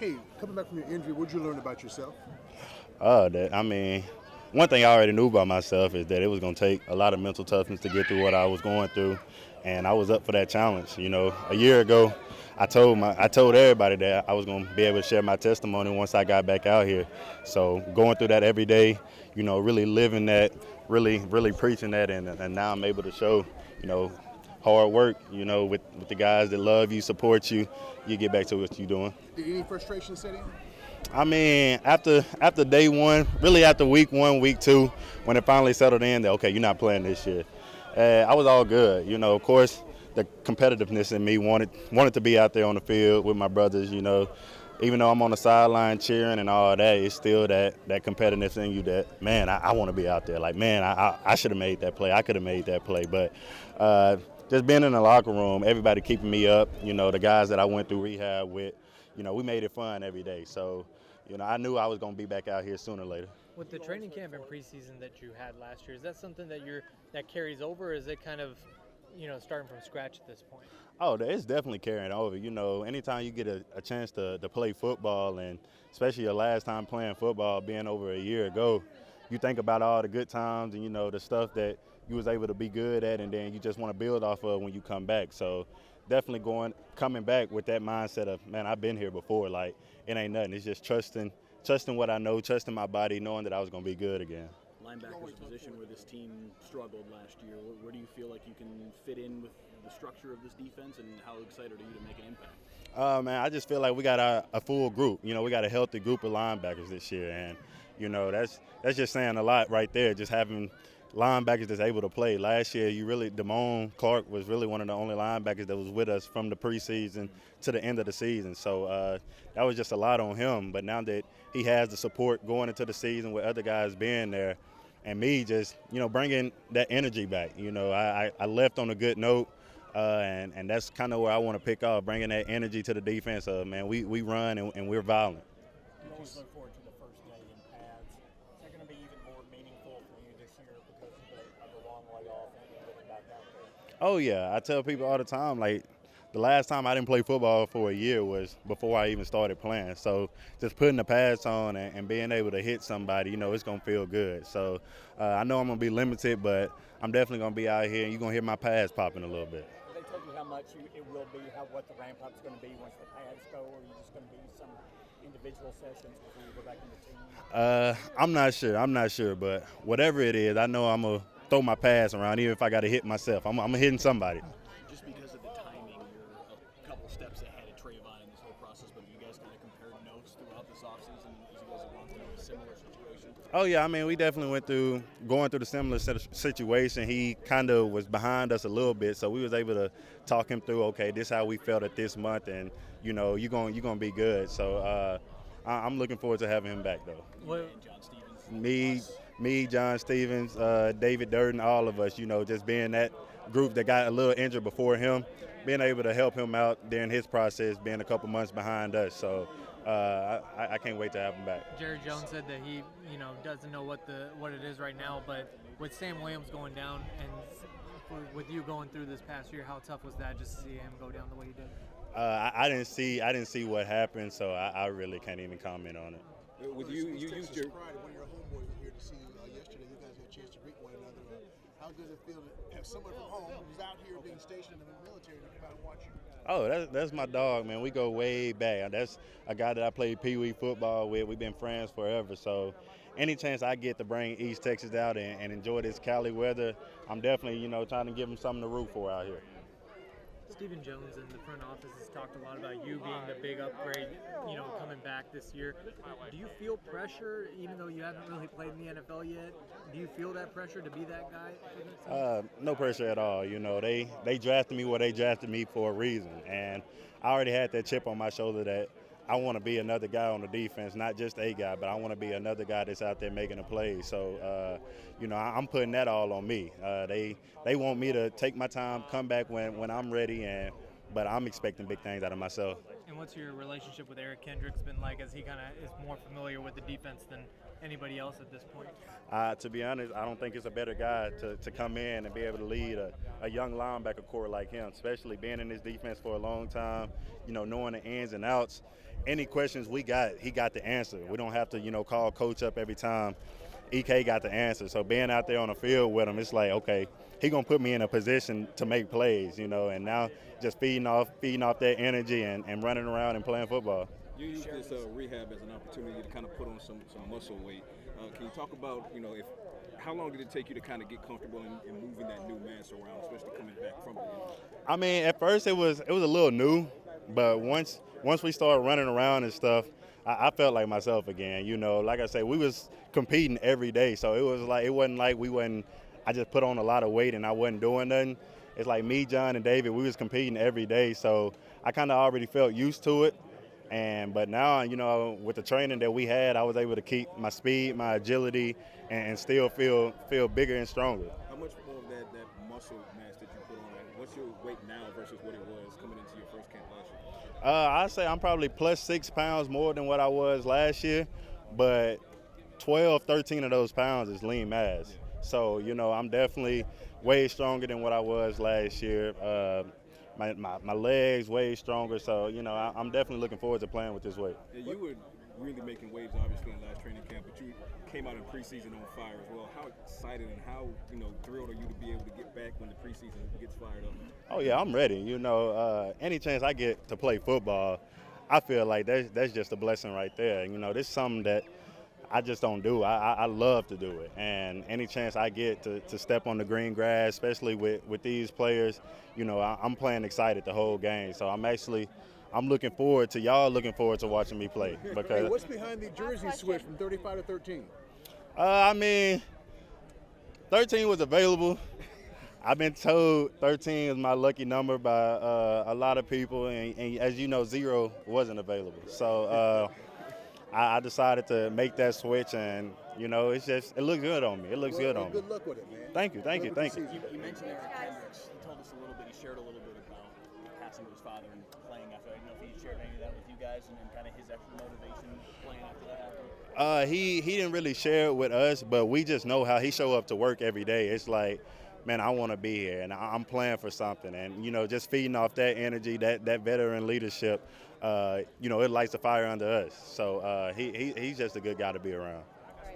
Hey, coming back from your injury, what did you learn about yourself? I mean, one thing I already knew about myself is that it was going to take a lot of mental toughness to get through what I was going through, and I was up for that challenge. A year ago, I told everybody that I was going to be able to share my testimony once I got back out here. So going through that every day, really living that, really preaching that, and now I'm able to show, you know, hard work, with the guys that love you, support you, you get back to what you're doing. Did any frustration set in? I mean, after day one, really after week one, week two, when it finally settled in that, okay, you're not playing this year, I was all good. Of course, the competitiveness in me wanted to be out there on the field with my brothers. Even though I'm on the sideline cheering and all that, it's still that competitiveness in you that, man, I want to be out there. Like, man, I should have made that play. I could have made that play. But just being in the locker room, everybody keeping me up, the guys that I went through rehab with, we made it fun every day. So, I knew I was going to be back out here sooner or later. With the training camp and preseason that you had last year, is that something that carries over, or is it kind of, starting from scratch at this point? Oh, it's definitely carrying over. Anytime you get a chance to play football, and especially your last time playing football being over a year ago, you think about all the good times and, the stuff that you was able to be good at, and then you just want to build off of when you come back. So definitely coming back with that mindset of, man, I've been here before. Like, it ain't nothing. It's just trusting what I know, trusting my body, knowing that I was going to be good again. Linebacker's position where this team struggled last year. Where do you feel like you can fit in with the structure of this defense, and how excited are you to make an impact? Man, I just feel like we got a full group. We got a healthy group of linebackers this year, and that's just saying a lot right there. Just having linebackers that's able to play. Last year, Damone Clark was really one of the only linebackers that was with us from the preseason to the end of the season. So that was just a lot on him. But now that he has the support going into the season with other guys being there, and me just, bringing that energy back. I left on a good note, and that's kind of where I want to pick up, bringing that energy to the defense. Man, we run and we're violent. You always look forward to the first day in pads. Is that going to be even more meaningful for you this year because of the long layoff and getting back out there? Oh, yeah. I tell people all the time, like, the last time I didn't play football for a year was before I even started playing. So just putting the pads on and being able to hit somebody, it's going to feel good. So I know I'm going to be limited, but I'm definitely going to be out here, and you're going to hear my pads popping a little bit. Have they told you how much it will be, what the ramp-up's going to be once the pads go, or are you just going to be some individual sessions before you go back in the team? I'm not sure, but whatever it is, I know I'm going to throw my pads around, even if I got to hit myself. I'm hitting somebody. Just because of the timing, you're a couple steps ahead of Trayvon in this whole process, but have you guys kind of compared notes throughout this offseason as you guys have gone through a similar situation? Oh, yeah. I mean, we definitely going through the similar situation. He kind of was behind us a little bit, so we was able to talk him through, okay, this is how we felt at this month, and, you're going to be good. So I'm looking forward to having him back, though. John Stevens. Me, John Stevens, David Durden, all of us, just being that group that got a little injured before him, being able to help him out during his process, being a couple months behind us. So I can't wait to have him back. Jerry Jones said that he, doesn't know what it is right now, but with Sam Williams going down and with you going through this past year, how tough was that just to see him go down the way he did? I didn't see what happened, so I really can't even comment on it. With you used your pride. One of your homeboys was here to see you yesterday. You guys had a chance to greet one another. How does it feel to have someone from home who's out here being stationed in the military to come out and watch you? Oh, that's my dog, man. We go way back. That's a guy that I played Pee Wee football with. We've been friends forever. So any chance I get to bring East Texas out and enjoy this Cali weather, I'm definitely, trying to give him something to root for out here. Stephen Jones in the front office has talked a lot about you being the big upgrade, coming back this year. Do you feel pressure, even though you haven't really played in the NFL yet? Do you feel that pressure to be that guy? No pressure at all. They drafted me where they drafted me for a reason, and I already had that chip on my shoulder that I want to be another guy on the defense, not just a guy, but I want to be another guy that's out there making a play. So, I'm putting that all on me. They want me to take my time, come back when I'm ready, but I'm expecting big things out of myself. And And what's your relationship with Eric Kendricks been like, as he kind of is more familiar with the defense than anybody else at this point? To be honest, I don't think it's a better guy to come in and be able to lead a young linebacker core like him, especially being in this defense for a long time, knowing the ins and outs. Any questions we got, he got the answer. We don't have to, call coach up every time. EK got the answer. So being out there on the field with him, it's like, okay, he going to put me in a position to make plays, and now just feeding off that energy and running around and playing football. You use this rehab as an opportunity to kind of put on some muscle weight. Can you talk about, how long did it take you to kind of get comfortable in moving that new mass around, especially coming back from the injury? I mean, at first it was a little new, but once we started running around and stuff, I felt like myself again. Like I said, we was competing every day, so it wasn't like I just put on a lot of weight and I wasn't doing nothing. It's like me, John, and David, we was competing every day, so I kind of already felt used to it. But now, with the training that we had, I was able to keep my speed, my agility, and still feel bigger and stronger. How much more of that muscle mass did you put on? What's your weight now versus what it was coming into your first camp last year? I'd say I'm probably plus 6 pounds more than what I was last year, but 12, 13 of those pounds is lean mass. Yeah. So, I'm definitely way stronger than what I was last year. My legs way stronger, so I'm definitely looking forward to playing with this weight. Yeah, you were really making waves, obviously, in last training camp, but you came out in preseason on fire as well. How excited and how thrilled are you to be able to get back when the preseason gets fired up? Oh yeah, I'm ready. Any chance I get to play football, I feel like that's just a blessing right there. This is something that I just don't do. I love to do it, and any chance I get to step on the green grass, especially with these players, I'm playing excited the whole game. So I'm looking forward to watching me play. Because hey, what's behind the jersey switch from 35 to 13? 13 was available. I've been told 13 is my lucky number by a lot of people, and as you know, 0 wasn't available. So I decided to make that switch, and it looks good on me. It looks good on me. Good luck with it, man. Thank you. You mentioned Eric Kendricks. He told us a little bit. He shared a little bit about passing to his father and playing after that. I don't know if he shared any of that with you guys, and kind of his extra motivation playing after that happened. He didn't really share it with us, but we just know how he show up to work every day. It's like, man, I want to be here, and I'm playing for something. And, just feeding off that energy, that veteran leadership, it lights the fire under us. So he's just a good guy to be around.